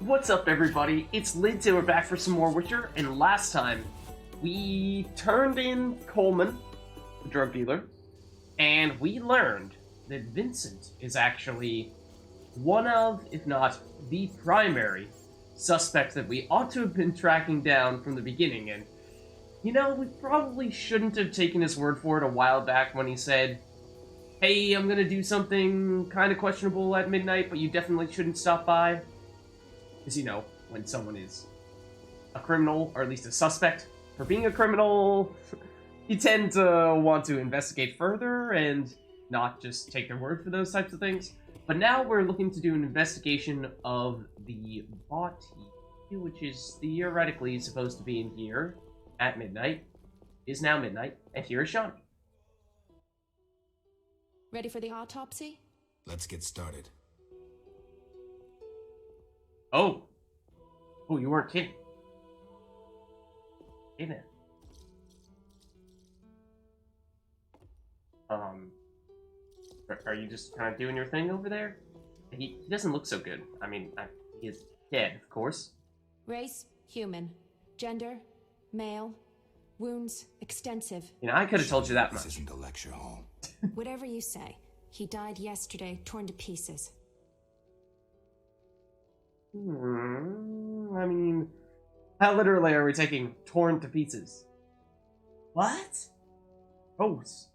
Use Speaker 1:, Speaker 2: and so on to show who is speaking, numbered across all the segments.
Speaker 1: What's up, everybody? It's Lids, and we're back for some more Witcher, and last time, we turned in Coleman, the drug dealer, and we learned that Vincent is actually one of, if not the primary, suspect that we ought to have been tracking down from the beginning, and, you know, we probably shouldn't have taken his word for it a while back when he said, hey, I'm gonna do something kind of questionable at midnight, but you definitely shouldn't stop by. Because, you know, when someone is a criminal, or at least a suspect for being a criminal, you tend to want to investigate further and not just take their word for those types of things. But now we're looking to do an investigation of the body, which is theoretically supposed to be in here at midnight. It is now midnight, and here is Shani.
Speaker 2: Ready for the autopsy?
Speaker 3: Let's get started.
Speaker 1: Oh, you weren't kidding. Hey, man. Are you just kind of doing your thing over there? He doesn't look so good. I mean, he is dead, of course.
Speaker 2: Race, human. Gender, male. Wounds, extensive.
Speaker 1: You know, I could have told you that much.
Speaker 3: This isn't a lecture hall.
Speaker 2: Whatever you say. He died yesterday, torn to pieces.
Speaker 1: I mean, how literally are we taking torn to pieces? What? Gross.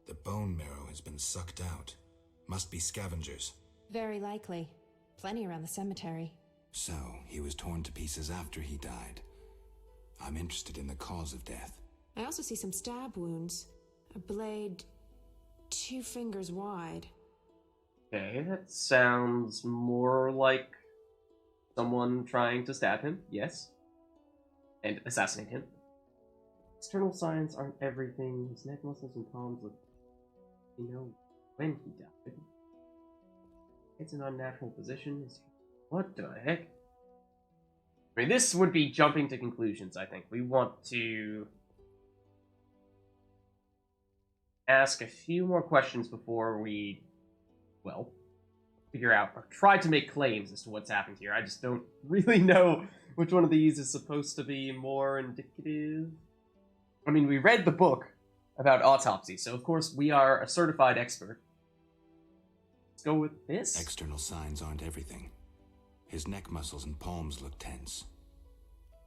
Speaker 3: The bone marrow has been sucked out. Must be scavengers.
Speaker 2: Very likely. Plenty around the cemetery.
Speaker 3: So, he was torn to pieces after he died. I'm interested in the cause of death.
Speaker 2: I also see some stab wounds. A blade 2 fingers wide.
Speaker 1: Okay, that sounds more like someone trying to stab him, yes. And assassinate him. External signs aren't everything. His neck muscles and palms look, you know, when he died. It's an unnatural position. What the heck? I mean, this would be jumping to conclusions, I think. We want to ask a few more questions before we, well, figure out or try to make claims as to what's happened here. I just don't really know which one of these is supposed to be more indicative. I mean, we read the book about autopsy, so of course we are a certified expert. Let's go with this.
Speaker 3: External signs aren't everything. His neck muscles and palms look tense.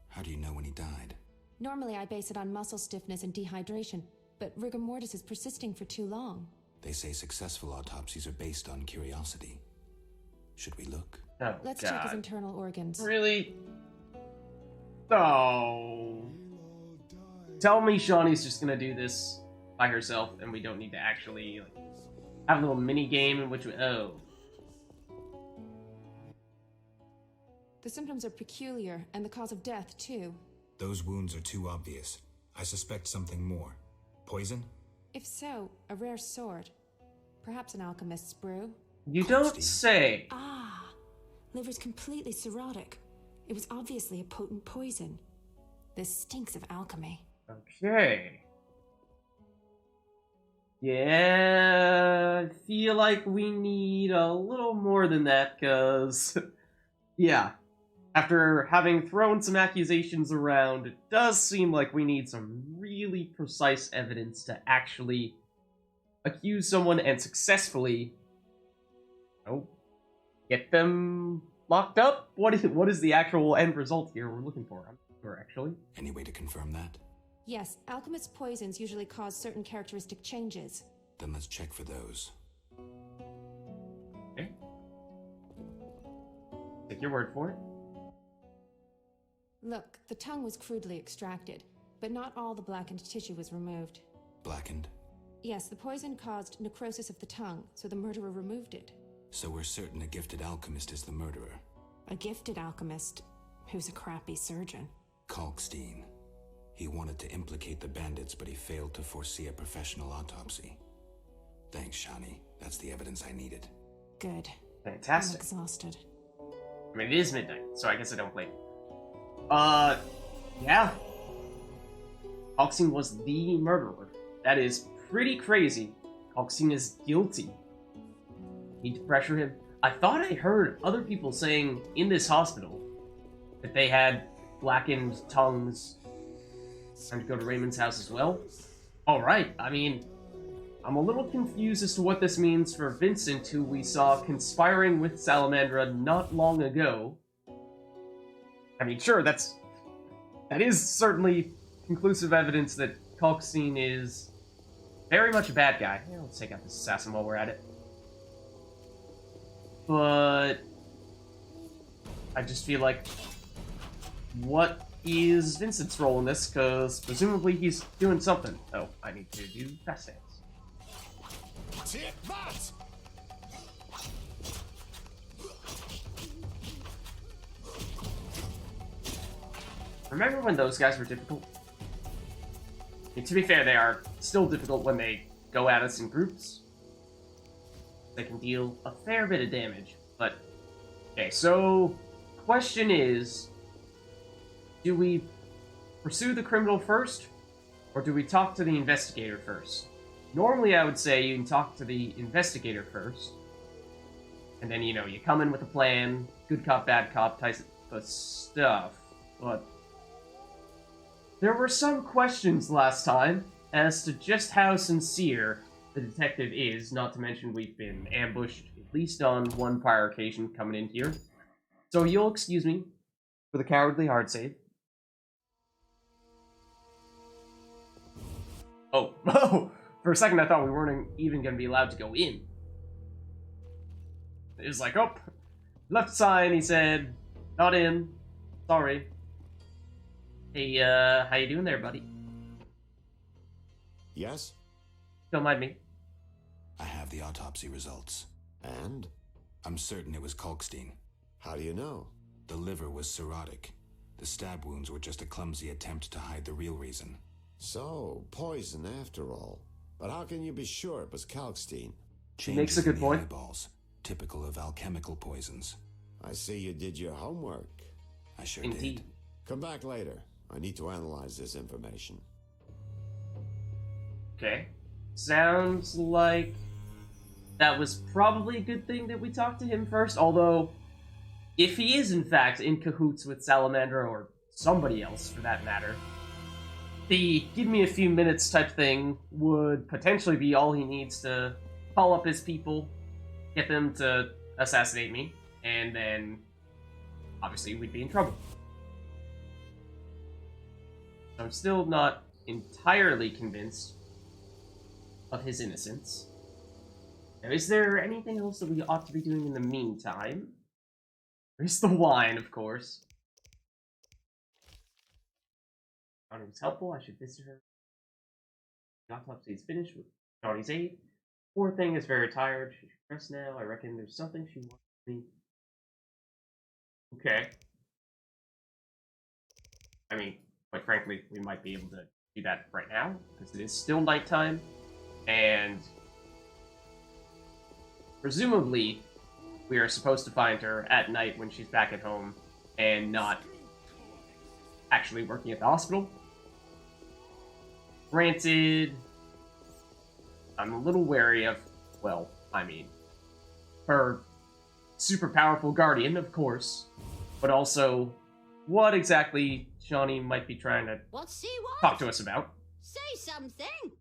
Speaker 3: How do you know when he died?
Speaker 2: Normally I base it on muscle stiffness and dehydration, but rigor mortis is persisting for too long.
Speaker 3: They say successful autopsies are based on curiosity. Should we look?
Speaker 1: Oh,
Speaker 2: Let's
Speaker 1: God.
Speaker 2: check his internal organs.
Speaker 1: Really? Oh. Tell me Shani's just gonna do this by herself and we don't need to actually like, have a little mini game in which we... Oh.
Speaker 2: The symptoms are peculiar, and the cause of death, too.
Speaker 3: Those wounds are too obvious. I suspect something more. Poison?
Speaker 2: If so, a rare sword. Perhaps an alchemist's brew.
Speaker 1: You don't say.
Speaker 2: Ah! Liver's completely cirrhotic. It was obviously a potent poison. This stinks of alchemy.
Speaker 1: Okay. Yeah, I feel like we need a little more than that, because... yeah. After having thrown some accusations around, it does seem like we need some really precise evidence to actually accuse someone and successfully, get them locked up? What is the actual end result here we're looking for? I'm not sure, actually.
Speaker 3: Any way to confirm that?
Speaker 2: Yes, alchemist poisons usually cause certain characteristic changes.
Speaker 3: Then let's check for those.
Speaker 1: Okay. Take your word for it.
Speaker 2: Look, the tongue was crudely extracted, but not all the blackened tissue was removed.
Speaker 3: Blackened?
Speaker 2: Yes, the poison caused necrosis of the tongue, so the murderer removed it.
Speaker 3: So we're certain a gifted alchemist is the murderer.
Speaker 2: A gifted alchemist who's a crappy surgeon.
Speaker 3: Kalkstein. He wanted to implicate the bandits, but he failed to foresee a professional autopsy. Thanks, Shani. That's the evidence I needed.
Speaker 2: Good.
Speaker 1: Fantastic.
Speaker 2: I'm exhausted.
Speaker 1: I mean, it is midnight, so I guess I don't blame you. Yeah. Kalkstein was the murderer. That is pretty crazy. Kalkstein is guilty. Need to pressure him. I thought I heard other people saying in this hospital that they had blackened tongues. Time to go to Raymond's house as well. Alright, I mean, I'm a little confused as to what this means for Vincent, who we saw conspiring with Salamandra not long ago. I mean, sure, that is certainly conclusive evidence that Kalkstein is very much a bad guy. Yeah, let's take out this assassin while we're at it. But I just feel like, what is Vincent's role in this? Because presumably he's doing something. Oh, I need to do fast dance. Remember when those guys were difficult? I mean, to be fair, they are still difficult when they go at us in groups. They can deal a fair bit of damage, but... Okay, so... Question is... Do we pursue the criminal first, or do we talk to the investigator first? Normally, I would say you can talk to the investigator first, and then, you know, you come in with a plan, good cop, bad cop type of stuff, but... There were some questions last time as to just how sincere the detective is, not to mention we've been ambushed at least on one prior occasion coming in here. So you'll excuse me for the cowardly hard save. Oh, for a second I thought we weren't even going to be allowed to go in. It was like, oh, left sign, he said, not in, sorry. Hey, how you doing there, buddy?
Speaker 4: Yes?
Speaker 1: Don't mind me.
Speaker 3: I have the autopsy results.
Speaker 4: And?
Speaker 3: I'm certain it was Kalkstein.
Speaker 4: How do you know?
Speaker 3: The liver was cirrhotic. The stab wounds were just a clumsy attempt to hide the real reason.
Speaker 4: So, poison after all. But how can you be sure it was Kalkstein?
Speaker 1: Makes a good
Speaker 3: in the
Speaker 1: point.
Speaker 3: Eyeballs, typical of alchemical poisons.
Speaker 4: I see you did your homework.
Speaker 3: I sure
Speaker 1: Indeed.
Speaker 3: did.
Speaker 4: Come back later. I need to analyze this information.
Speaker 1: Okay. Sounds like that was probably a good thing that we talked to him first, although if he is in fact in cahoots with Salamander, or somebody else for that matter, the give me a few minutes type thing would potentially be all he needs to call up his people, get them to assassinate me, and then obviously we'd be in trouble. I'm still not entirely convinced of his innocence. Now, is there anything else that we ought to be doing in the meantime? There's the wine, of course. Johnny was helpful, I should visit her. The autopsy is finished with Johnny's aid. Poor thing is very tired, she's stressed now. I reckon there's something she wants me. Okay. I mean, quite frankly, we might be able to do that right now, because it is still nighttime, and presumably we are supposed to find her at night when she's back at home, and not actually working at the hospital. Granted, I'm a little wary of, well, I mean, her super powerful guardian, of course, but also what exactly Shani might be trying to talk to us about.
Speaker 5: Say something.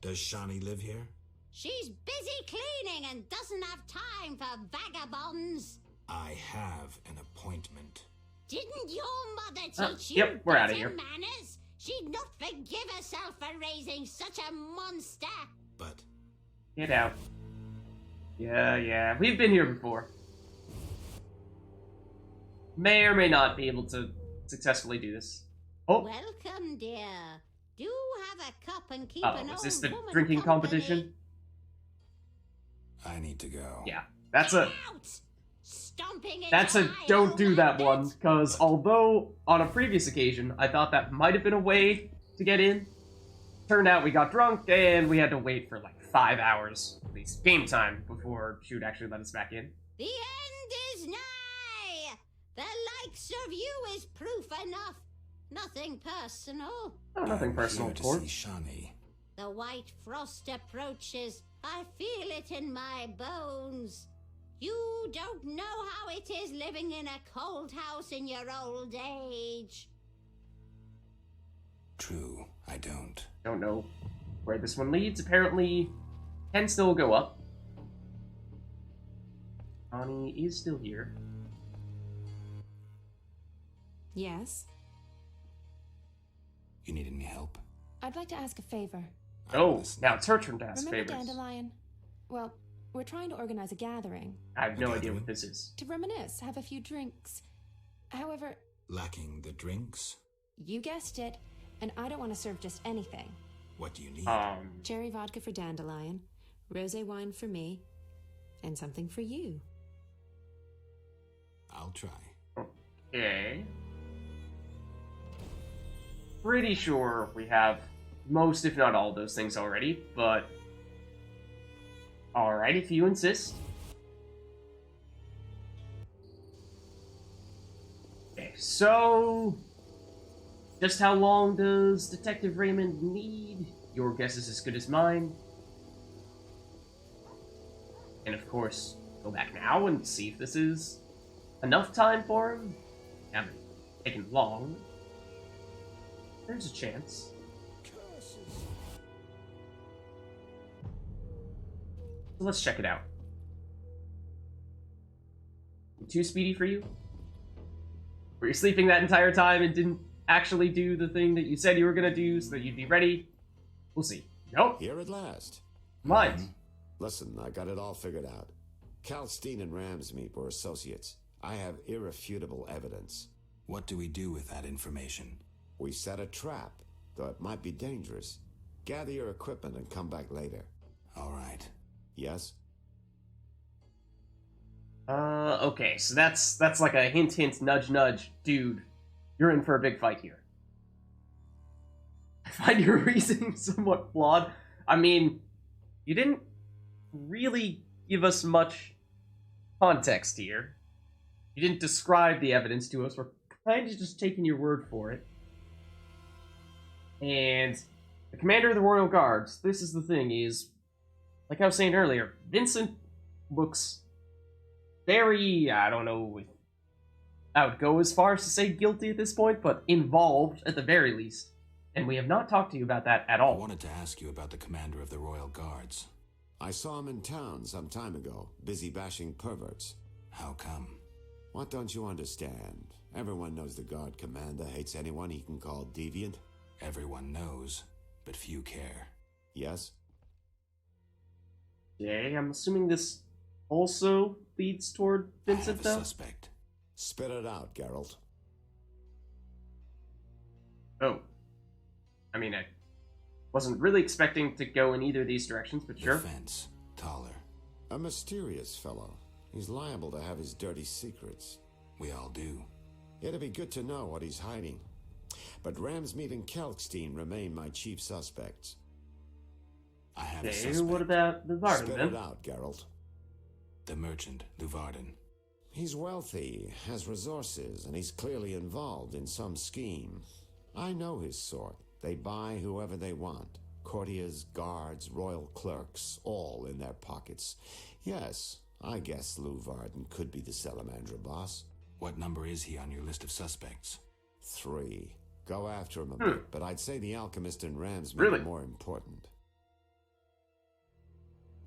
Speaker 3: Does Shani live here?
Speaker 5: She's busy cleaning and doesn't have time for vagabonds.
Speaker 3: I have an appointment.
Speaker 5: Didn't your mother teach you
Speaker 1: yep, we're outta
Speaker 5: better
Speaker 1: here.
Speaker 5: manners? She'd not forgive herself for raising such a monster.
Speaker 3: But...
Speaker 1: Get out. Yeah, we've been here before. May or may not be able to successfully do this. Oh,
Speaker 5: Welcome, dear. Do have a cup and keep an
Speaker 1: is this
Speaker 5: old
Speaker 1: the
Speaker 5: woman
Speaker 1: drinking
Speaker 5: company.
Speaker 1: competition?
Speaker 3: I need to go.
Speaker 1: Yeah, that's a...
Speaker 5: Out! Stomping in
Speaker 1: That's a
Speaker 5: my
Speaker 1: don't do that
Speaker 5: bandit.
Speaker 1: one, because although on a previous occasion I thought that might have been a way to get in, turned out we got drunk and we had to wait for like 5 hours, at least game time, before she would actually let us back in.
Speaker 5: The end is nigh! The likes of you is proof enough. Nothing personal.
Speaker 1: Oh, nothing
Speaker 3: I'm
Speaker 1: personal,
Speaker 3: here
Speaker 1: of
Speaker 3: to
Speaker 1: course.
Speaker 3: see Shani.
Speaker 5: The white frost approaches. I feel it in my bones. You don't know how it is living in a cold house in your old age.
Speaker 3: True, I don't.
Speaker 1: Don't know where this one leads. Apparently, can still go up. Shani is still here.
Speaker 2: Yes?
Speaker 3: You need any help?
Speaker 2: I'd like to ask a favor.
Speaker 1: Oh, now it's her turn to ask
Speaker 2: Remember
Speaker 1: favors.
Speaker 2: Dandelion? Well, we're trying to organize a gathering.
Speaker 1: I have no
Speaker 3: A
Speaker 1: idea
Speaker 3: gathering?
Speaker 1: what this is.
Speaker 2: To reminisce, have a few drinks. However,
Speaker 3: Lacking the drinks?
Speaker 2: you guessed it, and I don't want to serve just anything.
Speaker 3: What do you need?
Speaker 2: Cherry vodka for Dandelion, rosé wine for me, and something for you.
Speaker 3: I'll try.
Speaker 1: Okay. Pretty sure we have most, if not all, of those things already, but... Alright, if you insist. Okay, so... Just how long does Detective Raymond need? Your guess is as good as mine. And of course, go back now and see if this is enough time for him. Haven't taken long. There's a chance. So let's check it out. Too speedy for you? Were you sleeping that entire time and didn't actually do the thing that you said you were gonna do so that you'd be ready? We'll see. Nope.
Speaker 4: Here at last.
Speaker 1: Mind.
Speaker 4: Listen, I got it all figured out. Kalstein and Ramsmeet were associates. I have irrefutable evidence.
Speaker 3: What do we do with that information?
Speaker 4: We set a trap, though it might be dangerous. Gather your equipment and come back later.
Speaker 3: All right.
Speaker 4: Yes?
Speaker 1: Okay, so that's like a hint, hint, nudge, nudge. Dude, you're in for a big fight here. I find your reasoning somewhat flawed. I mean, you didn't really give us much context here. You didn't describe the evidence to us. We're kind of just taking your word for it. And the commander of the Royal Guards, this is the thing, is, like I was saying earlier, Vincent looks very, I don't know if I would go as far as to say guilty at this point, but involved at the very least. And we have not talked to you about that at
Speaker 3: I
Speaker 1: all.
Speaker 3: wanted to ask you about the commander of the Royal Guards.
Speaker 4: I saw him in town some time ago, busy bashing perverts.
Speaker 3: How come?
Speaker 4: What don't you understand? Everyone knows the guard commander hates anyone he can call deviant.
Speaker 3: Everyone knows, but few care.
Speaker 4: Yes?
Speaker 1: Okay, I'm assuming this also leads toward Vincent,
Speaker 3: I have
Speaker 1: though?
Speaker 3: a suspect.
Speaker 4: Spit it out, Geralt.
Speaker 1: Oh. I mean, I wasn't really expecting to go in either of these directions, but sure.
Speaker 3: The fence. Taller.
Speaker 4: A mysterious fellow. He's liable to have his dirty secrets.
Speaker 3: We all do.
Speaker 4: It'd be good to know what he's hiding. But Ramsmeet and Kalkstein remain my chief suspects.
Speaker 3: I have a
Speaker 1: Okay,
Speaker 3: suspect.
Speaker 1: what about the Varden,
Speaker 4: Spit
Speaker 1: then?
Speaker 4: it out, Geralt.
Speaker 3: The merchant, Luvarden.
Speaker 4: He's wealthy, has resources, and he's clearly involved in some scheme. I know his sort. They buy whoever they want. Courtiers, guards, royal clerks, all in their pockets. Yes, I guess Luvarden could be the Salamandra boss.
Speaker 3: What number is he on your list of suspects?
Speaker 4: 3. Go after him a bit, but I'd say the alchemist and Ramsmeet
Speaker 1: Really?
Speaker 4: are more important.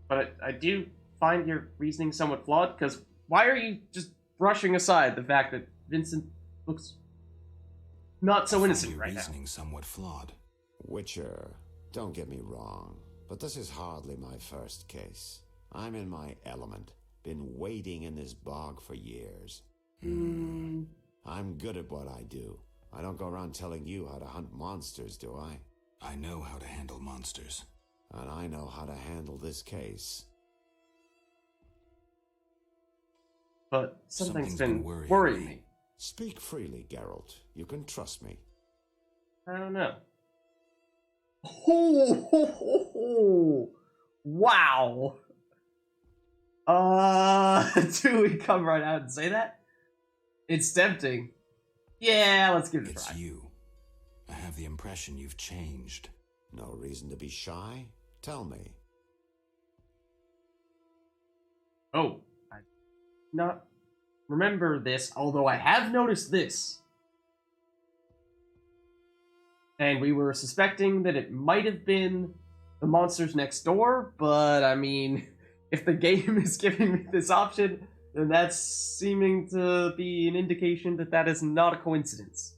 Speaker 1: But I do find your reasoning somewhat flawed, because why are you just brushing aside the fact that Vincent looks not so innocent
Speaker 3: Your
Speaker 1: right now?
Speaker 3: reasoning somewhat flawed.
Speaker 4: Witcher, don't get me wrong, but this is hardly my first case. I'm in my element. Been wading in this bog for years. I'm good at what I do. I don't go around telling you how to hunt monsters, do I?
Speaker 3: I know how to handle monsters.
Speaker 4: And I know how to handle this case.
Speaker 1: But something's been
Speaker 3: worrying
Speaker 1: worrying
Speaker 3: me.
Speaker 1: me.
Speaker 4: Speak freely, Geralt. You can trust me.
Speaker 1: I don't know. Oh, wow. Do we come right out and say that? It's tempting. Yeah, let's give it a
Speaker 3: It's
Speaker 1: try.
Speaker 3: you. I have the impression you've changed.
Speaker 4: No reason to be shy? Tell me.
Speaker 1: Oh, I not remember this, although I have noticed this. And we were suspecting that it might have been the monsters next door, but I mean, if the game is giving me this option, then that's seeming to be an indication that that is not a coincidence.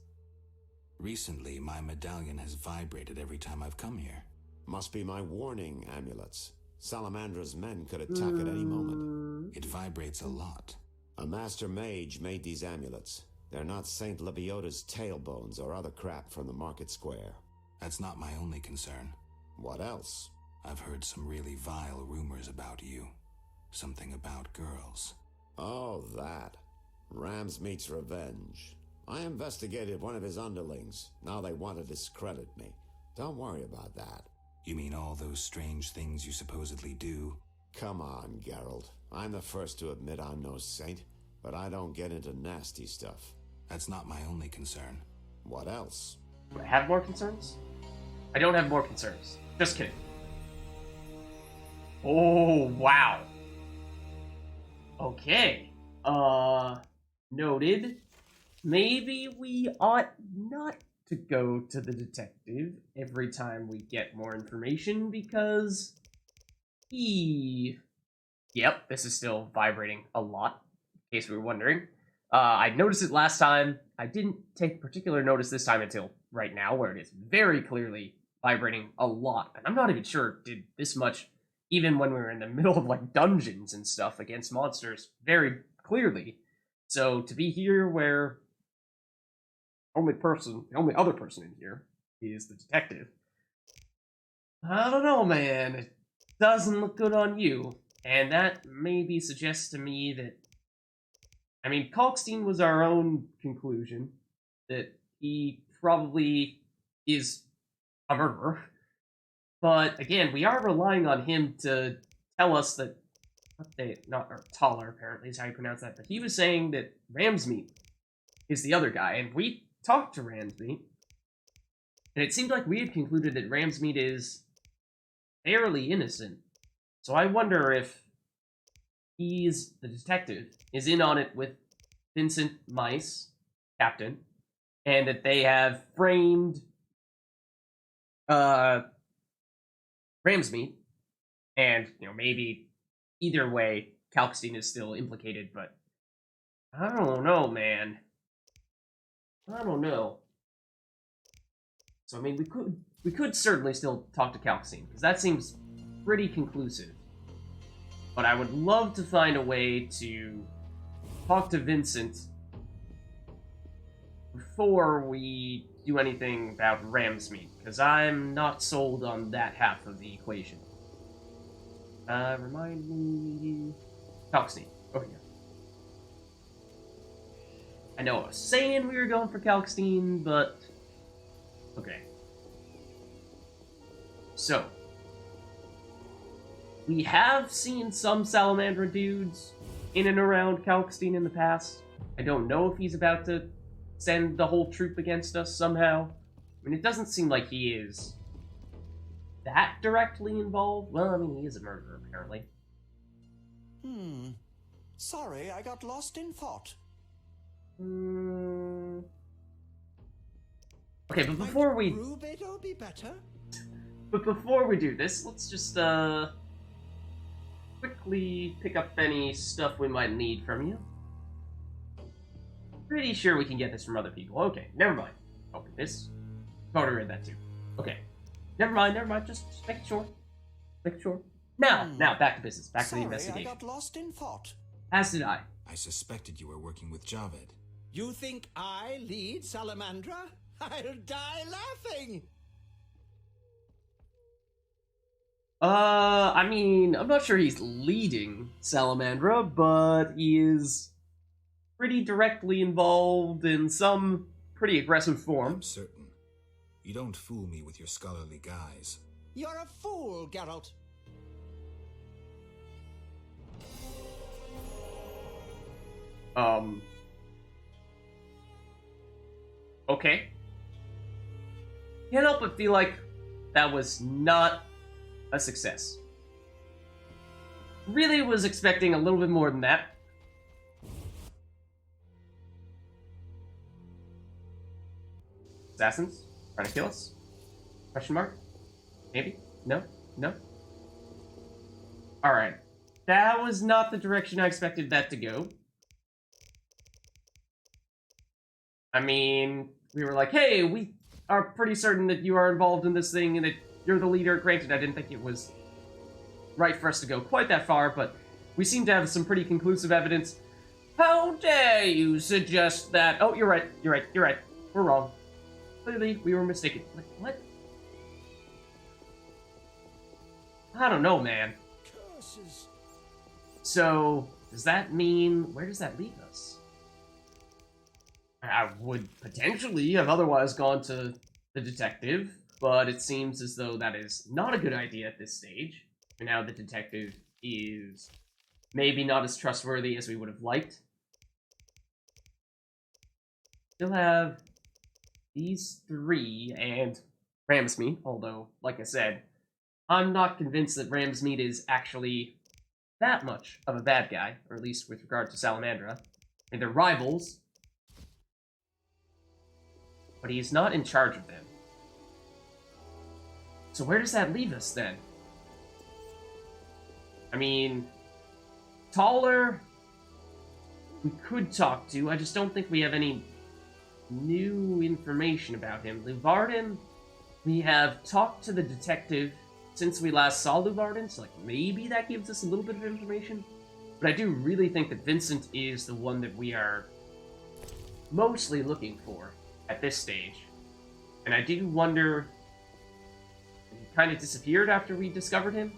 Speaker 3: Recently, my medallion has vibrated every time I've come here.
Speaker 4: Must be my warning amulets. Salamandra's men could attack at any moment.
Speaker 3: It vibrates a lot.
Speaker 4: A master mage made these amulets. They're not Saint Lebioda's tailbones or other crap from the market square.
Speaker 3: That's not my only concern.
Speaker 4: What else?
Speaker 3: I've heard some really vile rumors about you. Something about girls.
Speaker 4: Oh, that. Ramsmeat's revenge. I investigated one of his underlings. Now they want to discredit me. Don't worry about that.
Speaker 3: You mean all those strange things you supposedly do?
Speaker 4: Come on, Geralt. I'm the first to admit I'm no saint, but I don't get into nasty stuff.
Speaker 3: That's not my only concern.
Speaker 4: What else?
Speaker 1: Do I have more concerns? I don't have more concerns. Just kidding. Oh, wow. Okay. Noted. Maybe we ought not to go to the detective every time we get more information, because Yep, this is still vibrating a lot, in case we were wondering. I noticed it last time. I didn't take particular notice this time until right now, where it is very clearly vibrating a lot. And I'm not even sure it did this much, even when we were in the middle of, like, dungeons and stuff against monsters, very clearly. So to be here where the only other person in here is the detective, I don't know, man. It doesn't look good on you. And that maybe suggests to me that, I mean, Kalkstein was our own conclusion, that he probably is a murderer. But again, we are relying on him to tell us that, Taller apparently is how you pronounce that, but he was saying that Ramsmeat is the other guy, and we talked to Ramsmeat, and it seemed like we had concluded that Ramsmeat is fairly innocent. So I wonder if he's, the detective, is in on it with Vincent Mice, Captain, and that they have framed Ramsmeat, and, maybe either way, Kalkstein is still implicated, but I don't know, man. I don't know. So, I mean, we could certainly still talk to Kalkstein, because that seems pretty conclusive. But I would love to find a way to talk to Vincent before we do anything about Ramsmeat, because I'm not sold on that half of the equation. Remind me... Kalkstein, over here. I know I was saying we were going for Kalkstein, but... Okay. So... we have seen some Salamandra dudes in and around Kalkstein in the past. I don't know if he's about to send the whole troop against us somehow. I mean, it doesn't seem like he is that directly involved. Well, I mean, he is a murderer, apparently.
Speaker 6: Sorry, I got lost in thought.
Speaker 1: Okay, but before we...
Speaker 6: Rubedo be better?
Speaker 1: But before we do this, let's just, quickly pick up any stuff we might need from you. Pretty sure we can get this from other people. Okay, never mind. Open this. Totally read that too. Okay. Never mind, just make sure. Now, back to business. Back to the investigation.
Speaker 6: I got lost in thought.
Speaker 1: As did I.
Speaker 3: I suspected you were working with Javed.
Speaker 6: You think I lead Salamandra? I'll die laughing!
Speaker 1: I mean, I'm not sure he's leading Salamandra, but he is pretty directly involved in some pretty aggressive form.
Speaker 3: I'm certain. You don't fool me with your scholarly guise.
Speaker 6: You're a fool, Geralt.
Speaker 1: Okay. Can't help but feel like that was not a success. Really was expecting a little bit more than that. Assassins? Trying to kill us? Question mark? Maybe? No? No? Alright. That was not the direction I expected that to go. I mean, we were like, hey, we are pretty certain that you are involved in this thing and that you're the leader. Granted, I didn't think it was right for us to go quite that far, but we seem to have some pretty conclusive evidence. How dare you suggest that? Oh, you're right. You're right. You're right. We're wrong. Clearly, we were mistaken. What? I don't know, man.
Speaker 6: Curses.
Speaker 1: So, does that mean... Where does that leave us? I would potentially have otherwise gone to the detective, but it seems as though that is not a good idea at this stage. And now the detective is maybe not as trustworthy as we would have liked. Still have these three and Ramsmeat, although, like I said, I'm not convinced that Ramsmeat is actually that much of a bad guy, or at least with regard to Salamandra. I mean, they're rivals, but he's not in charge of them. So where does that leave us, then? I mean, Taller, we could talk to. I just don't think we have any new information about him. Luvarden, we have talked to the detective since we last saw Luvarden, so like maybe that gives us a little bit of information. But I do really think that Vincent is the one that we are mostly looking for at this stage. And I do wonder, he kind of disappeared after we discovered him.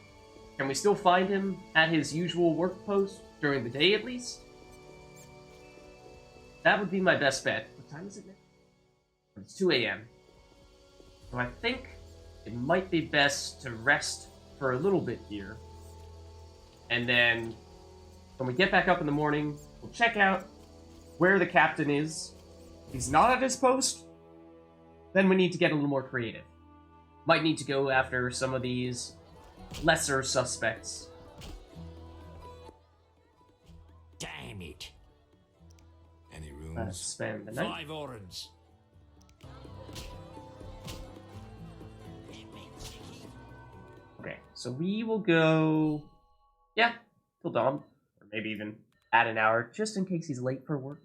Speaker 1: Can we still find him at his usual work post during the day at least? That would be my best bet. What time is it now? It's 2 a.m. So I think it might be best to rest for a little bit here. And then when we get back up in the morning, we'll check out where the captain is. If he's not at his post, then we need to get a little more creative. Might need to go after some of these lesser suspects.
Speaker 6: Damn it.
Speaker 3: Any
Speaker 1: Let's
Speaker 3: rooms?
Speaker 1: spend the night.
Speaker 6: 5 orange.
Speaker 1: Okay, so we will go, yeah, till dawn, or maybe even add an hour, just in case he's late for work.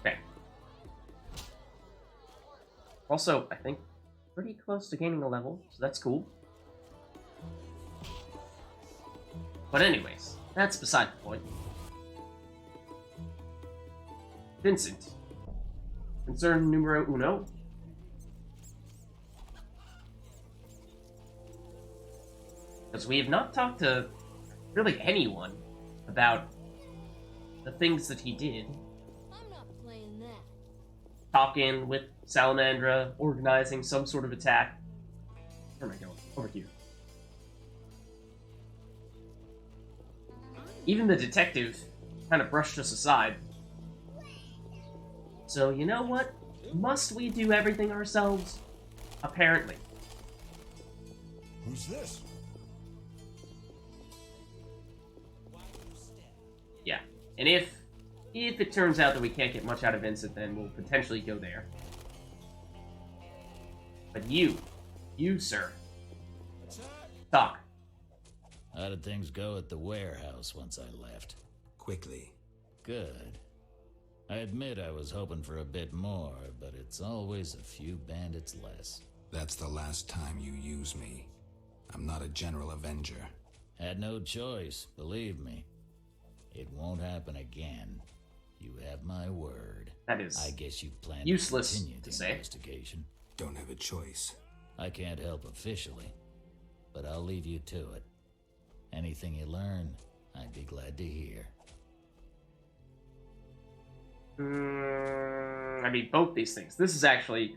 Speaker 1: Okay. Also, I think pretty close to gaining a level, so that's cool. But anyways, that's beside the point. Vincent. Concern numero uno. Because we have not talked to really anyone about the things that he did.
Speaker 5: I'm not playing that.
Speaker 1: Talking with Salamandra, organizing some sort of attack. Where am I going? Over here. Even the detective kind of brushed us aside. So, you know what? Must we do everything ourselves? Apparently.
Speaker 3: Who's this?
Speaker 1: Yeah. And if it turns out that we can't get much out of Vincent, then we'll potentially go there. But you, sir. Talk.
Speaker 7: How did things go at the warehouse once I left?
Speaker 3: Quickly.
Speaker 7: Good. I admit I was hoping for a bit more, but it's always a few bandits less.
Speaker 3: That's the last time you use me. I'm not a general avenger.
Speaker 7: Had no choice, believe me. It won't happen again. You have my word.
Speaker 1: That is
Speaker 7: I guess you plan
Speaker 1: useless
Speaker 7: to continue
Speaker 1: to
Speaker 7: the
Speaker 1: say.
Speaker 7: investigation.
Speaker 3: Don't have a choice.
Speaker 7: I can't help officially, but I'll leave you to it. Anything you learn, I'd be glad to hear.
Speaker 1: I mean, both these things. This is actually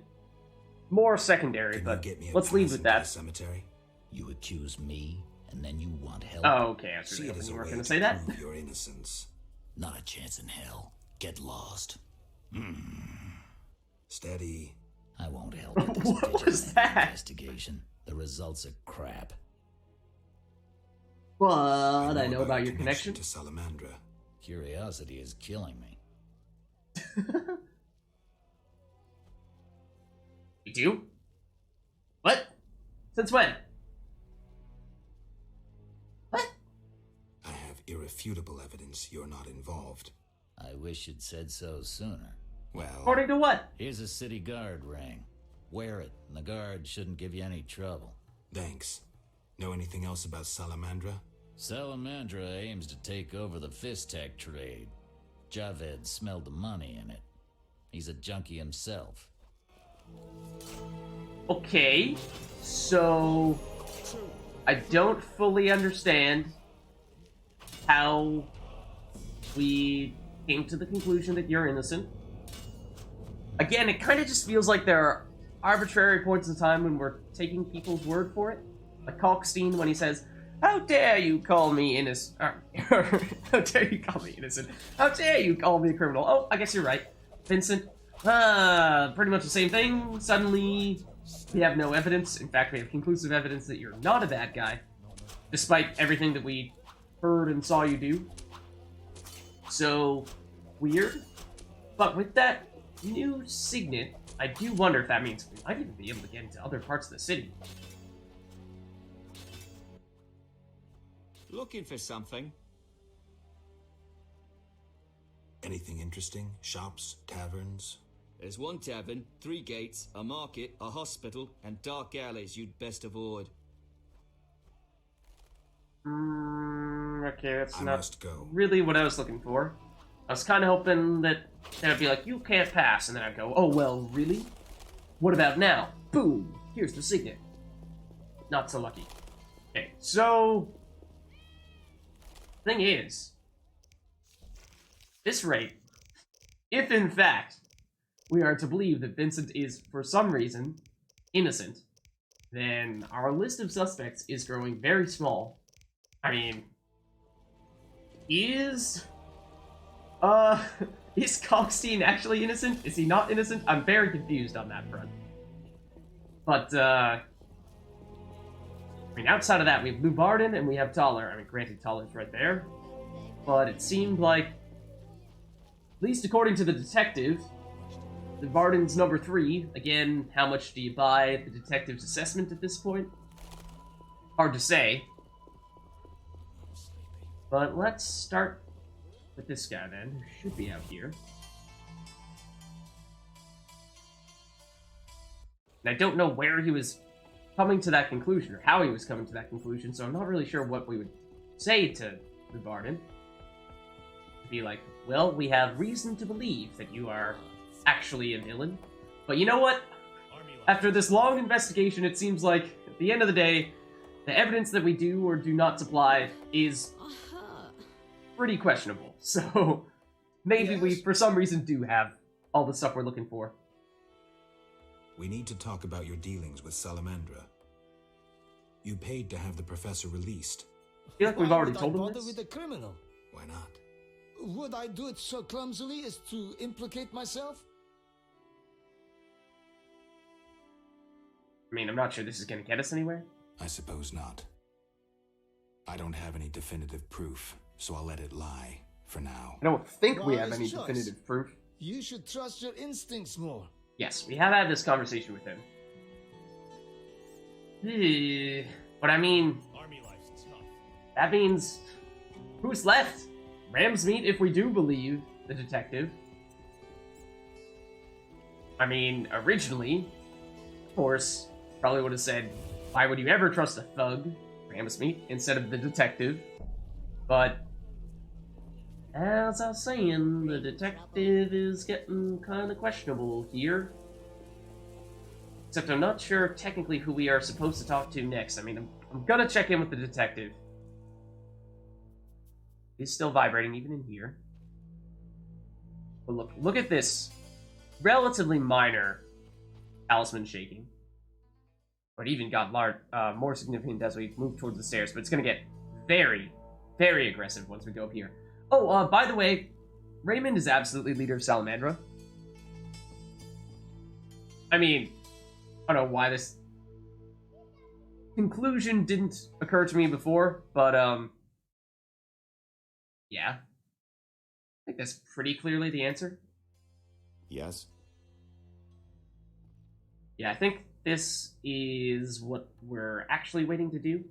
Speaker 1: more secondary,
Speaker 3: Can you
Speaker 1: but
Speaker 3: get me a
Speaker 1: let's leave
Speaker 3: pass
Speaker 1: with
Speaker 3: into the
Speaker 1: that.
Speaker 3: cemetery?
Speaker 7: You accuse me, and then you want help?
Speaker 1: Oh, okay. I
Speaker 3: See it as
Speaker 1: you
Speaker 3: a
Speaker 1: weren't
Speaker 3: way
Speaker 1: going
Speaker 3: to
Speaker 1: to say that.
Speaker 3: prove your innocence.
Speaker 7: Not a chance in hell. Get lost.
Speaker 3: Steady.
Speaker 7: I won't help with this
Speaker 1: What was
Speaker 7: vigilante
Speaker 1: that?
Speaker 7: investigation. The results are crap.
Speaker 1: but I know about
Speaker 3: a
Speaker 1: your connection.
Speaker 3: to Salamandra.
Speaker 7: Curiosity is killing me.
Speaker 1: You do? What? Since when? What?
Speaker 3: I have irrefutable evidence you're not involved.
Speaker 7: I wish you'd said so sooner.
Speaker 3: Well,
Speaker 1: According to what?
Speaker 7: Here's a city guard ring. Wear it, and the guard shouldn't give you any trouble.
Speaker 3: thanks. Know anything else about Salamandra?
Speaker 7: Salamandra aims to take over the Fistech trade. Javed smelled the money in it. He's a junkie himself.
Speaker 1: Okay, so I don't fully understand how we came to the conclusion that you're innocent. Again, it kind of just feels like there are arbitrary points in time when we're taking people's word for it. Like Kalkstein when he says, "How dare you call me innocent? How dare you call me innocent? How dare you call me a criminal?" Oh, I guess you're right. Vincent, pretty much the same thing. Suddenly, we have no evidence. In fact, we have conclusive evidence that you're not a bad guy, despite everything that we heard and saw you do. So, weird. But with that new signet, I do wonder if that means we might even be able to get into other parts of the city.
Speaker 8: Looking for something?
Speaker 3: Anything interesting? Shops? Taverns?
Speaker 8: There's one tavern, 3 gates, a market, a hospital, and dark alleys you'd best avoid.
Speaker 1: Okay, that's
Speaker 3: I
Speaker 1: not
Speaker 3: must go.
Speaker 1: really what I was looking for. I was kind of hoping that they'd be like, "You can't pass," and then I'd go, "Oh, well, really? What about now?" Boom! Here's the signet. Not so lucky. Okay, so... Thing is, this rate, if in fact we are to believe that Vincent is, for some reason, innocent, then our list of suspects is growing very small. I mean, is Kalkstein actually innocent? Is he not innocent? I'm very confused on that front. But, I mean, outside of that, we have Lou Barden and we have Toller. I mean, granted, Toller's right there. But it seemed like, at least according to the detective, the Barden's number 3. Again, how much do you buy the detective's assessment at this point? Hard to say. But let's start with this guy then, who should be out here. And I don't know where he was coming to that conclusion, or how he was coming to that conclusion, so I'm not really sure what we would say to the Barden. To be like, "Well, we have reason to believe that you are actually a villain. But you know what? After this long investigation, it seems like, at the end of the day, the evidence that we do or do not supply is pretty questionable. So, maybe we, for some reason, do have all the stuff we're looking for."
Speaker 3: We need to talk about your dealings with Salamandra. You paid to have the professor released.
Speaker 1: I feel like we've already told
Speaker 6: Why
Speaker 1: him
Speaker 6: would I bother
Speaker 1: this.
Speaker 6: with a criminal?
Speaker 3: Why not?
Speaker 6: Would I do it so clumsily as to implicate myself?
Speaker 1: I mean, I'm not sure this is going to get us anywhere.
Speaker 3: I suppose not. I don't have any definitive proof, so I'll let it lie for now.
Speaker 1: I don't think we have
Speaker 6: Wise
Speaker 1: any
Speaker 6: choice.
Speaker 1: definitive proof.
Speaker 6: You should trust your instincts more.
Speaker 1: Yes, we have had this conversation with him. But I mean, that means who's left? Ramsmeat, if we do believe the detective. I mean, originally, of course, probably would have said, "Why would you ever trust a thug, Ramsmeat," instead of the detective. But as I was saying, the detective is getting kind of questionable here. Except I'm not sure technically who we are supposed to talk to next. I mean, I'm gonna check in with the detective. He's still vibrating even in here. But look at this relatively minor talisman shaking. But even got more significant as we move towards the stairs. But it's gonna get very, very aggressive once we go up here. Oh, by the way, Raymond is absolutely leader of Salamandra. I mean, I don't know why this... conclusion didn't occur to me before, but, yeah. I think that's pretty clearly the answer.
Speaker 4: Yes?
Speaker 1: Yeah, I think this is what we're actually waiting to do.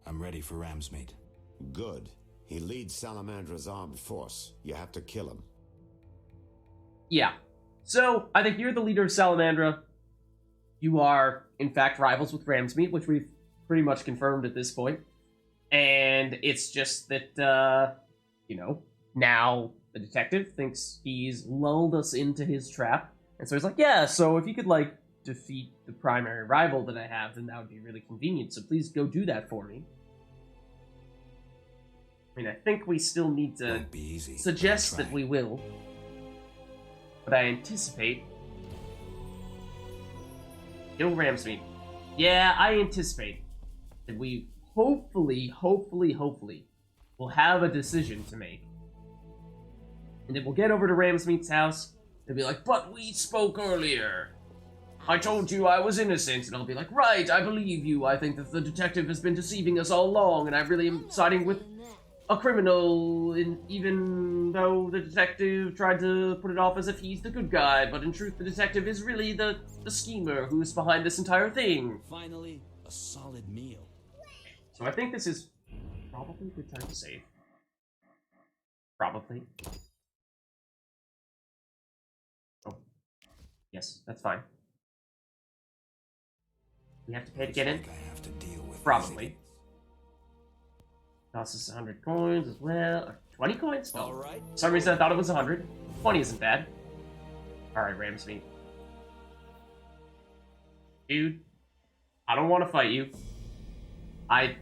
Speaker 3: I'm ready for Ramsmate.
Speaker 4: Good. He leads Salamandra's armed force. You have to kill him.
Speaker 1: Yeah. So, I think you're the leader of Salamandra. You are, in fact, rivals with Ramsmeat, which we've pretty much confirmed at this point. And it's just that, now the detective thinks he's lulled us into his trap. And so he's like, yeah, so if you could, defeat the primary rival that I have, then that would be really convenient. So please go do that for me. I mean, I think we still need to
Speaker 3: Won't be easy,
Speaker 1: suggest
Speaker 3: but I'll
Speaker 1: that
Speaker 3: try.
Speaker 1: we will. But I anticipate... Kill Ramsmeat. Yeah, I anticipate that we hopefully will have a decision to make. And then we'll get over to Ramsmeat's house and be like, but we spoke earlier. I told you I was innocent. And I'll be like, right, I believe you. I think that the detective has been deceiving us all along, and I really am siding with a criminal, even though the detective tried to put it off as if he's the good guy, but in truth the detective is really the schemer who's behind this entire thing.
Speaker 8: Finally, a solid meal.
Speaker 1: So I think this is probably a good time to save. Probably. Oh. Yes, that's fine. We have to pay to get in?
Speaker 3: Looks like I have to deal with
Speaker 1: Probably. Costs us 100 coins as well. Or 20 coins? Well,
Speaker 8: All right.
Speaker 1: for some reason I thought it was 100. 20 isn't bad. Alright, Ramsmeat. Dude, I don't want to fight you. I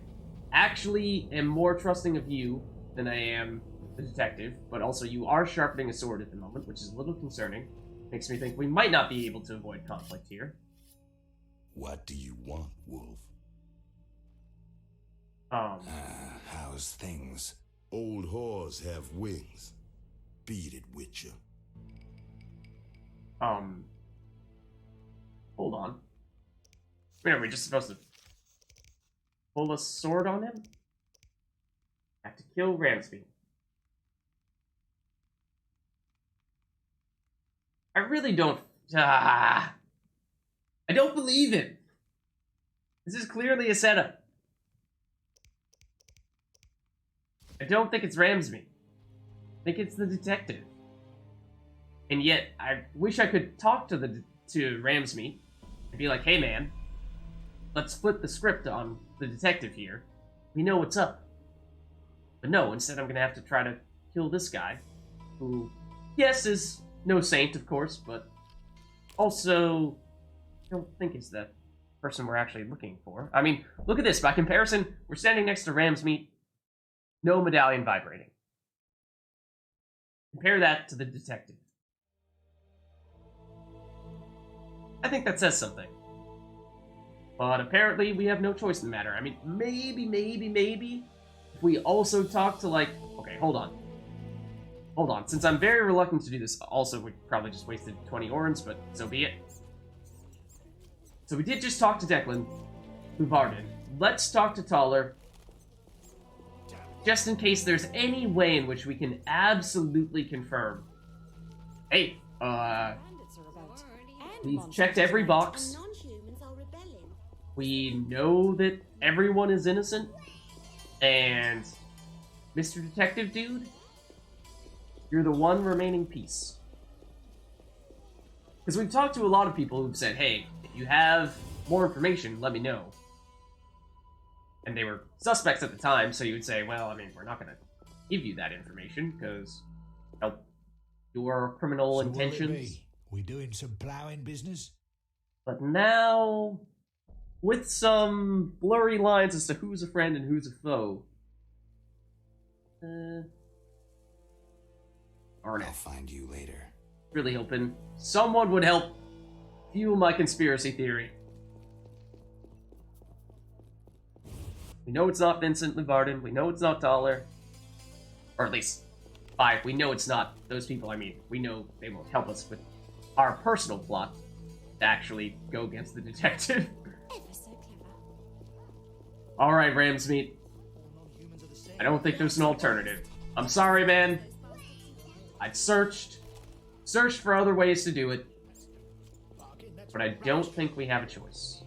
Speaker 1: actually am more trusting of you than I am the detective, but also you are sharpening a sword at the moment, which is a little concerning. Makes me think we might not be able to avoid conflict here.
Speaker 3: What do you want, Wolf? How's things?
Speaker 9: Old whores have wings. Beat it, Witcher.
Speaker 1: Hold on. Wait, are we just supposed to pull a sword on him? Have to kill Ramsby. I really don't... I don't believe him. This is clearly a setup. I don't think it's Ramsby. I think it's the detective. And yet, I wish I could talk to Ramsby and be like, hey man, let's flip the script on the detective here. We know what's up. But no, instead I'm gonna have to try to kill this guy, who, yes, is no saint, of course, but also I don't think is the person we're actually looking for. I mean, look at this. By comparison, we're standing next to Ramsmeat, no medallion vibrating. Compare that to the detective. I think that says something. But apparently we have no choice in the matter. I mean, maybe, if we also talk to, okay, hold on. Hold on. Since I'm very reluctant to do this, also, we probably just wasted 20 orens, but so be it. So we did just talk to Declan, Varden. Let's talk to Taller, just in case there's any way in which we can absolutely confirm. Hey, we've checked every box. We know that everyone is innocent. And Mr. Detective Dude, you're the one remaining piece. Because we've talked to a lot of people who've said, hey, if you have more information, let me know. And they were suspects at the time, so you would say, well, I mean, we're not going to give you that information, because, your criminal intentions.
Speaker 10: We doing some ploughing business?
Speaker 1: But now, with some blurry lines as to who's a friend and who's a foe. Darn it.
Speaker 3: I'll find you later.
Speaker 1: Really hoping someone would help fuel my conspiracy theory. We know it's not Vincent Varden. We know it's not Dollar. Or at least 5. We know it's not those people. I mean, we know they won't help us with our personal plot to actually go against the detective.
Speaker 2: Ever so clever.
Speaker 1: Alright, Ramsmeat. I don't think there's an alternative. I'm sorry, man. I've searched for other ways to do it, but I don't think we have a choice.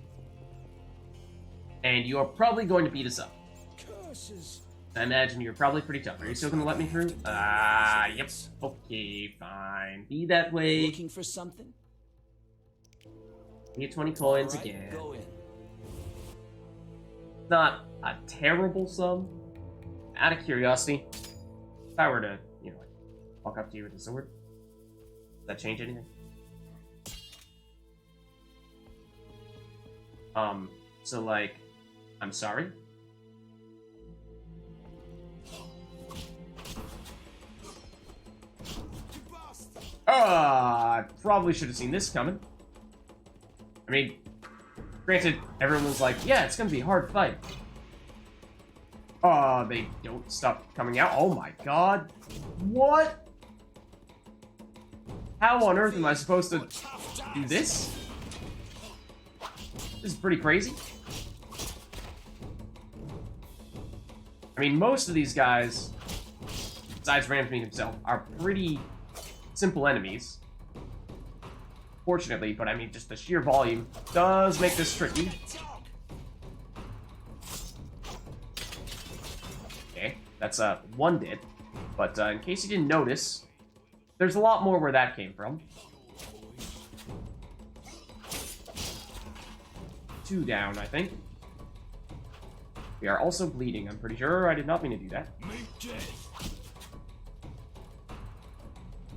Speaker 1: And you are probably going to beat us up. I imagine you're probably pretty tough. Are you still going to let me through? Yep. Okay, fine. Be that way.
Speaker 8: Looking for something?
Speaker 1: Get 20 coins
Speaker 8: All right,
Speaker 1: again.
Speaker 8: go in.
Speaker 1: Not a terrible sum. Out of curiosity, if I were to, you know, like, walk up to you with a sword, does that change anything? So like, I'm sorry? I probably should have seen this coming. I mean, granted, everyone was like, yeah, it's gonna be a hard fight. They don't stop coming out. Oh my god. What? How on earth am I supposed to do this? This is pretty crazy. I mean, most of these guys, besides Ramsmeat himself, are pretty simple enemies. Fortunately, but I mean, just the sheer volume does make this tricky. Okay, that's one dead. But in case you didn't notice, there's a lot more where that came from. 2 down, I think. We are also bleeding, I'm pretty sure. I did not mean to do that.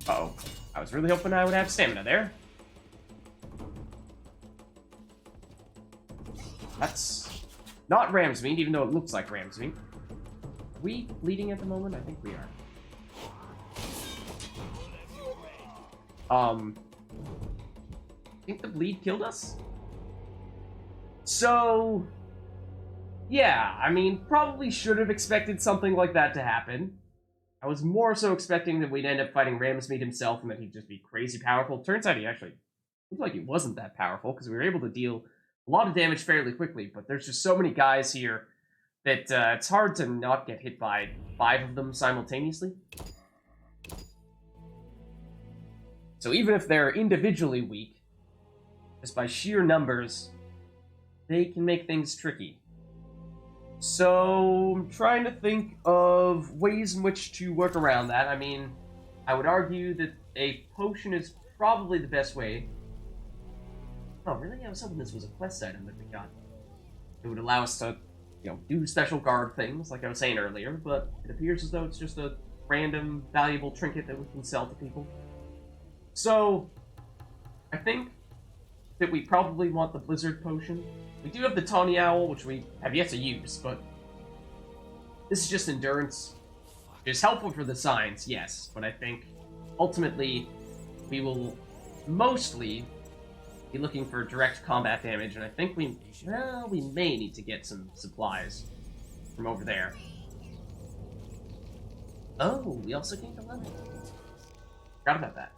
Speaker 1: Uh-oh. I was really hoping I would have stamina there. That's not Ramsmeat, even though it looks like Ramsmeat. Are we bleeding at the moment? I think we are. I think the bleed killed us? So, yeah, I mean, probably should have expected something like that to happen. I was more so expecting that we'd end up fighting Ramsmeat himself and that he'd just be crazy powerful. Turns out he actually looked like he wasn't that powerful, because we were able to deal a lot of damage fairly quickly, but there's just so many guys here that it's hard to not get hit by 5 of them simultaneously. So even if they're individually weak, just by sheer numbers, they can make things tricky. So I'm trying to think of ways in which to work around that. I mean, I would argue that a potion is probably the best way. Oh, really? I was hoping this was a quest item that we got. It would allow us to, you know, do special guard things, like I was saying earlier, but it appears as though it's just a random, valuable trinket that we can sell to people. So, I think that we probably want the Blizzard Potion. We do have the Tawny Owl, which we have yet to use, but this is just endurance. It's helpful for the signs, yes, but I think ultimately we will mostly be looking for direct combat damage, and I think we may need to get some supplies from over there. Oh, we also gained a lemon. Forgot about that.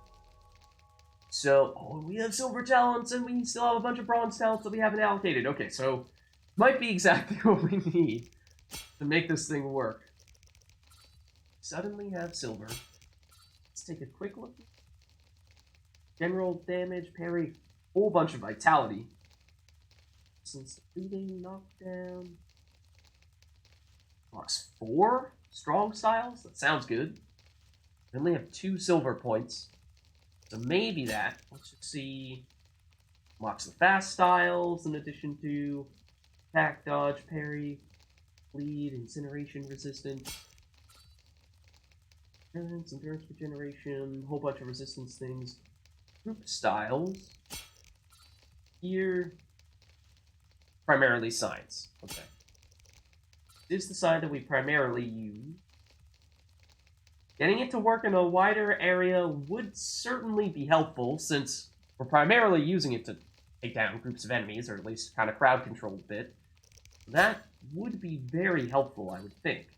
Speaker 1: So, we have silver talents, and we still have a bunch of bronze talents that we haven't allocated. Okay, so might be exactly what we need to make this thing work. Suddenly have silver. Let's take a quick look. General damage, parry, whole bunch of vitality. Since bleeding, knockdown. Blocks 4 strong styles? That sounds good. We only have 2 silver points. So maybe that. Let's just see. Locks the fast styles in addition to attack, dodge, parry, bleed, incineration resistance. Endurance regeneration, whole bunch of resistance things. Group styles. Here, primarily signs. Okay. This is the sign that we primarily use. Getting it to work in a wider area would certainly be helpful, since we're primarily using it to take down groups of enemies, or at least kind of crowd control a bit. That would be very helpful, I would think.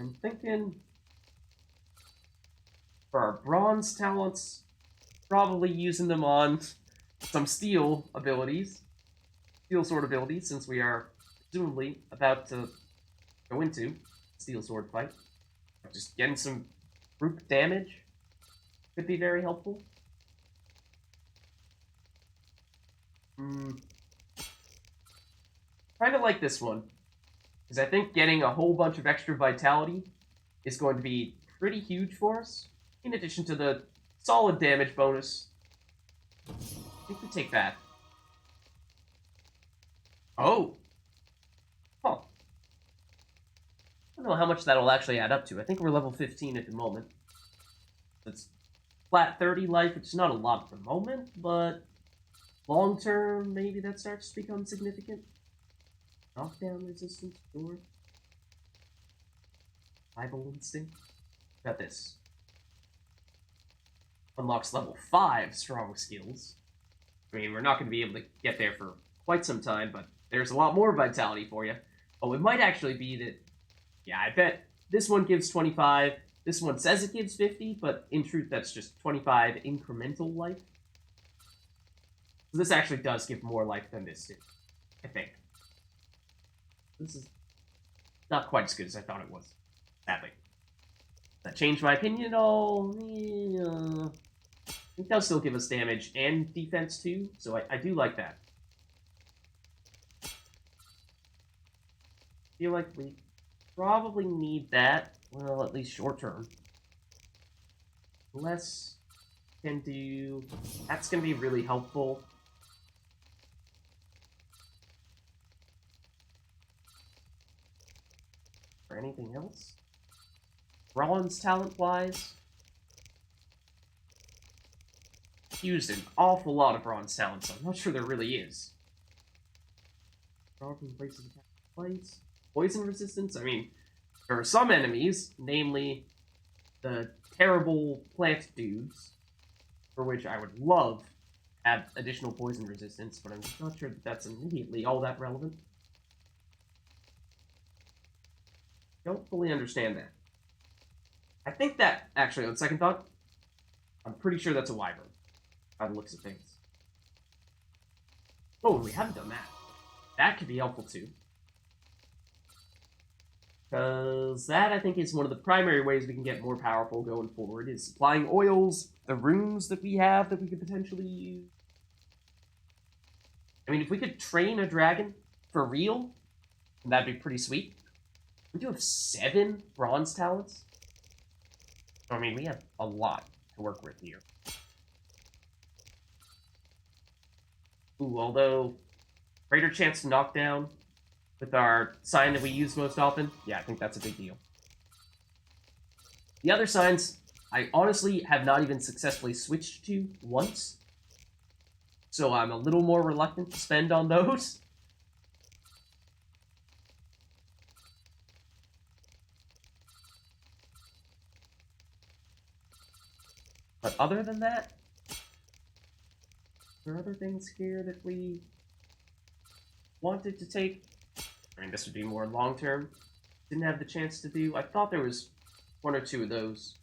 Speaker 1: I'm thinking for our bronze talents, probably using them on some steel abilities. Steel Sword ability, since we are presumably about to go into Steel Sword fight. Just getting some group damage could be very helpful. Kind of like this one, because I think getting a whole bunch of extra vitality is going to be pretty huge for us, in addition to the solid damage bonus. I think we take that. Oh! Huh. I don't know how much that'll actually add up to. I think we're level 15 at the moment. It's flat 30 life, which is not a lot at the moment, but long term, maybe that starts to become significant. Knockdown resistance, sure. Survival instinct. Got this. Unlocks level 5 strong skills. I mean, we're not going to be able to get there for quite some time, but there's a lot more vitality for you. Oh, it might actually be that... Yeah, I bet this one gives 25. This one says it gives 50, but in truth, that's just 25 incremental life. So this actually does give more life than this did, I think. This is not quite as good as I thought it was, sadly. That changed my opinion at all? Yeah. I think that'll still give us damage and defense too, so I do like that. Feel like we probably need that, well, at least short term. Less can do... That's going to be really helpful. Or anything else? Bronze talent-wise? Used an awful lot of bronze talent, so I'm not sure there really is. Poison resistance? I mean, there are some enemies, namely the terrible plant dudes, for which I would love to add additional poison resistance, but I'm just not sure that that's immediately all that relevant. Don't fully understand that. I think that, actually, on second thought, I'm pretty sure that's a wyvern, by the looks of things. Oh, we haven't done that. That could be helpful too. Because that, I think, is one of the primary ways we can get more powerful going forward, is supplying oils, the runes that we have that we could potentially use. I mean, if we could train a dragon for real, that'd be pretty sweet. We do have 7 bronze talents. I mean, we have a lot to work with here. Ooh, although, greater chance to knock down with our sign that we use most often, yeah, I think that's a big deal. The other signs, I honestly have not even successfully switched to once, so I'm a little more reluctant to spend on those. But other than that, there are other things here that we wanted to take. I mean, this would be more long-term. Didn't have the chance to do. I thought there was 1 or 2 of those.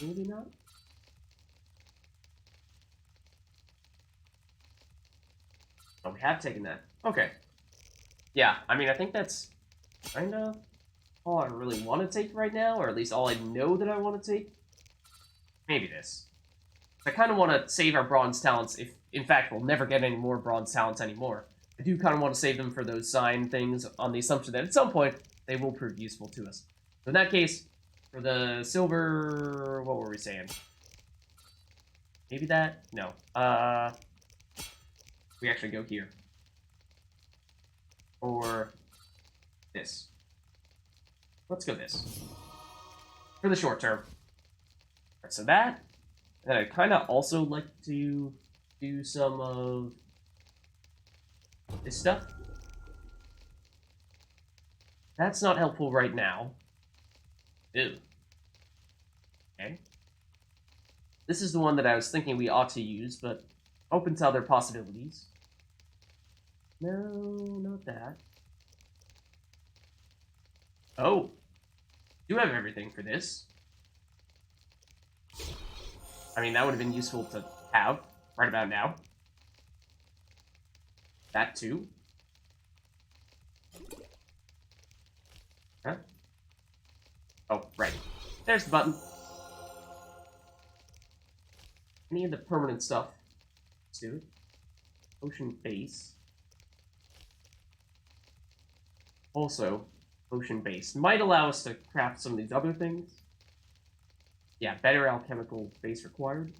Speaker 1: Maybe not? Oh, we have taken that. Okay. Yeah, I mean, I think that's kind of all I really want to take right now, or at least all I know that I want to take. Maybe this. I kind of want to save our bronze talents if, in fact, we'll never get any more bronze talents anymore. I do kind of want to save them for those sign things on the assumption that at some point they will prove useful to us. So in that case, for the silver... what were we saying? Maybe that? No. We actually go here. Or this. Let's go this. For the short term. Alright, so that. And I'd kind of also like to do some of this stuff. That's not helpful right now. Ew. Okay. This is the one that I was thinking we ought to use, but open to other possibilities. No, not that. Oh. Do have everything for this. I mean, that would have been useful to have right about now. That too. Huh? Oh, right. There's the button. Any of the permanent stuff. Let's do it. Ocean base. Also, ocean base might allow us to craft some of these other things. Yeah, better alchemical base required.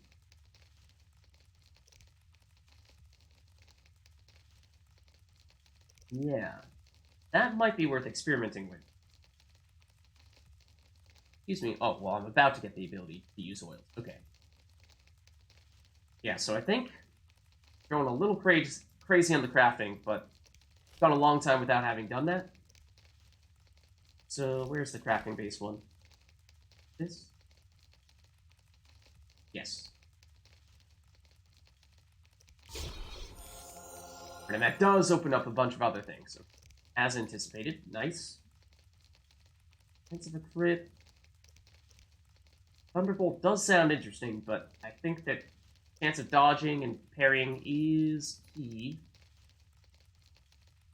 Speaker 1: Yeah, that might be worth experimenting with. Excuse me. Oh, well, I'm about to get the ability to use oils. Okay. Yeah, so I think going a little crazy on the crafting, but it's gone a long time without having done that. So where's the crafting base one? This? Yes. And that does open up a bunch of other things. So, as anticipated. Nice. Chance of a crit. Thunderbolt does sound interesting, but I think that chance of dodging and parrying is key.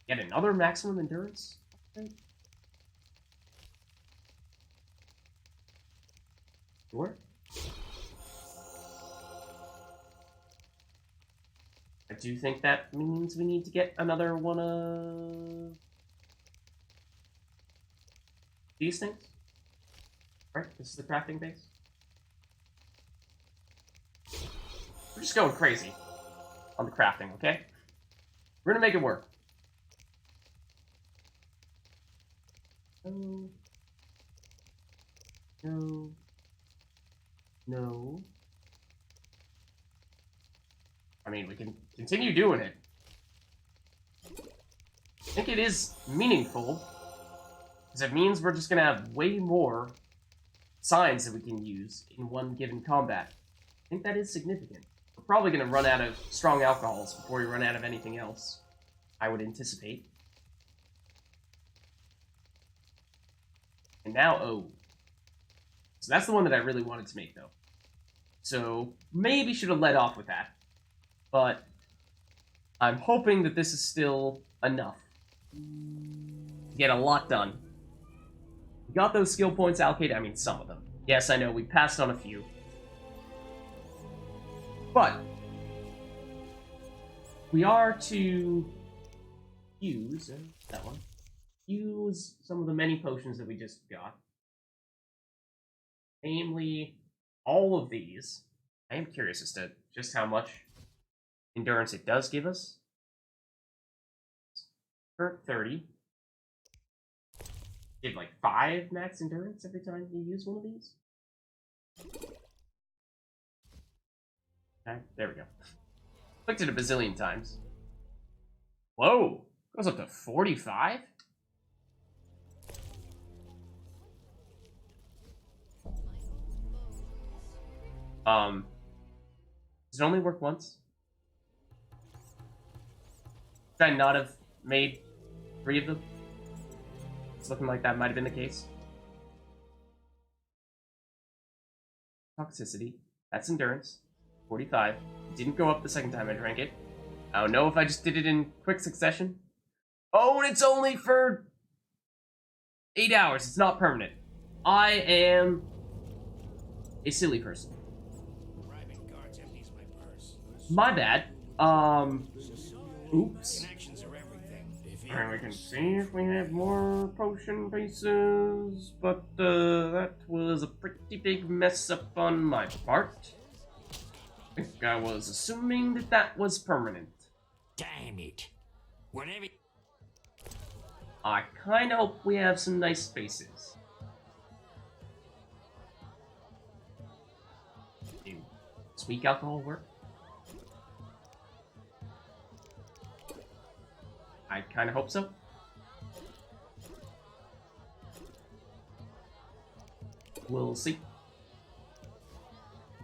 Speaker 1: Get another maximum endurance? Okay. Sure. I do think that means we need to get another one of these things. Right, this is the crafting base. We're just going crazy on the crafting, okay? We're gonna make it work. No. No. No. I mean, we can continue doing it. I think it is meaningful, because it means we're just going to have way more signs that we can use in one given combat. I think that is significant. We're probably going to run out of strong alcohols before we run out of anything else, I would anticipate. And now, oh. So that's the one that I really wanted to make, though. So maybe should have let off with that. But I'm hoping that this is still enough to get a lot done. We got those skill points allocated. I mean, some of them. Yes, I know, we passed on a few. But we are to use that one. Use some of the many potions that we just got. Namely, all of these. I am curious as to just how much endurance it does give us. Current 30. Give like 5 max endurance every time you use one of these. Okay, there we go. Clicked it a bazillion times. Whoa! Goes up to 45? Does it only work once? Should I not have made 3 of them? It's looking like that might have been the case. Toxicity. That's endurance. 45. It didn't go up the second time I drank it. I don't know if I just did it in quick succession. Oh, and it's only for 8 hours. It's not permanent. I am a silly person. My bad. Oops. And we can see if we have more potion bases, but that was a pretty big mess up on my part. I think I was assuming that that was permanent.
Speaker 10: Damn it. Whatever.
Speaker 1: I kinda hope we have some nice spaces. Does weak alcohol work? I kind of hope so. We'll see.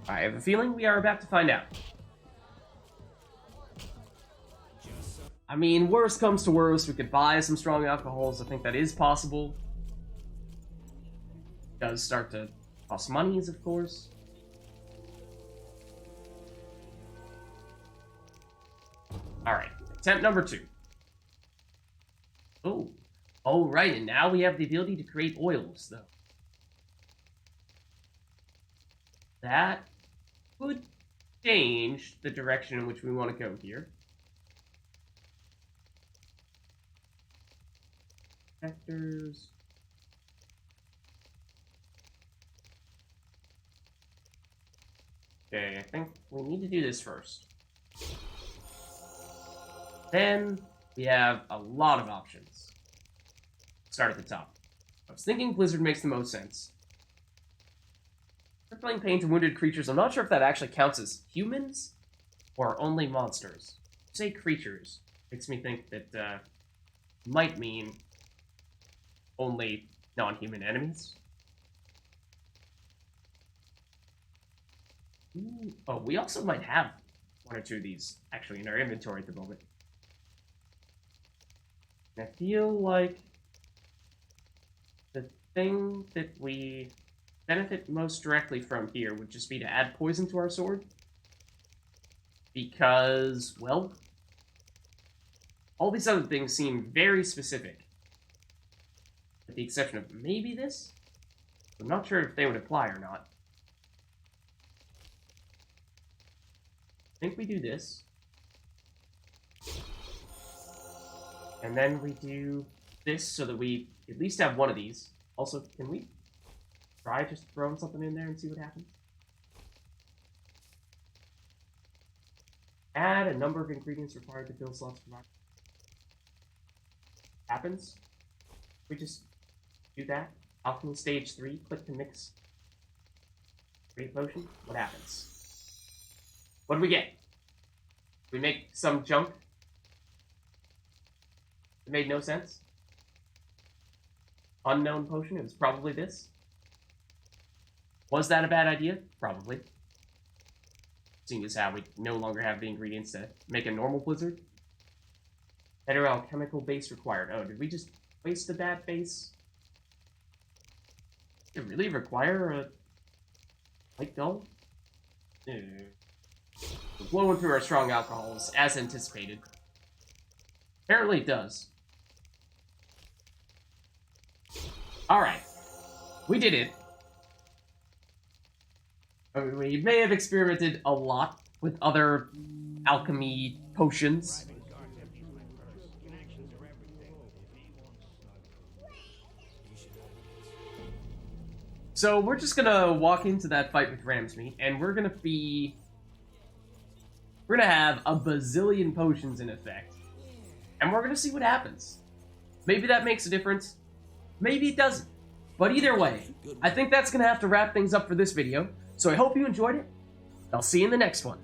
Speaker 1: I have a feeling we are about to find out. I mean, worst comes to worst, we could buy some strong alcohols. I think that is possible. It does start to cost monies, of course. Alright. Attempt number 2. Oh. Oh, right, and now we have the ability to create oils, though. That could change the direction in which we want to go here. Vectors. Okay, I think we need to do this first. Then we have a lot of options. Start at the top. I was thinking Blizzard makes the most sense. Crippling pain to wounded creatures. I'm not sure if that actually counts as humans or only monsters. Say creatures makes me think that might mean only non-human enemies. Ooh. Oh, we also might have 1 or 2 of these actually in our inventory at the moment. And I feel like the thing that we benefit most directly from here would just be to add poison to our sword. Because, well, all these other things seem very specific. With the exception of maybe this. I'm not sure if they would apply or not. I think we do this. And then we do this so that we at least have 1 of these. Also, can we try just throwing something in there and see what happens? Add a number of ingredients required to fill slots provided. Happens. We just do that. Alchemy stage 3, click to mix. Create potion. What happens? What do we get? We make some junk. It made no sense. Unknown potion. It was probably this. Was that a bad idea? Probably. Seeing as how we no longer have the ingredients to make a normal blizzard. Better alchemical base required. Oh, did we just waste a bad base? Did it really require a light dull? We're blowing through our strong alcohols as anticipated. Apparently it does. Alright. We did it. I mean, we may have experimented a lot with other alchemy potions. So we're just gonna walk into that fight with Ramsmeat, and we're gonna have a bazillion potions in effect. And we're gonna see what happens. Maybe that makes a difference. Maybe it doesn't. But either way, I think that's gonna have to wrap things up for this video. So I hope you enjoyed it. I'll see you in the next one.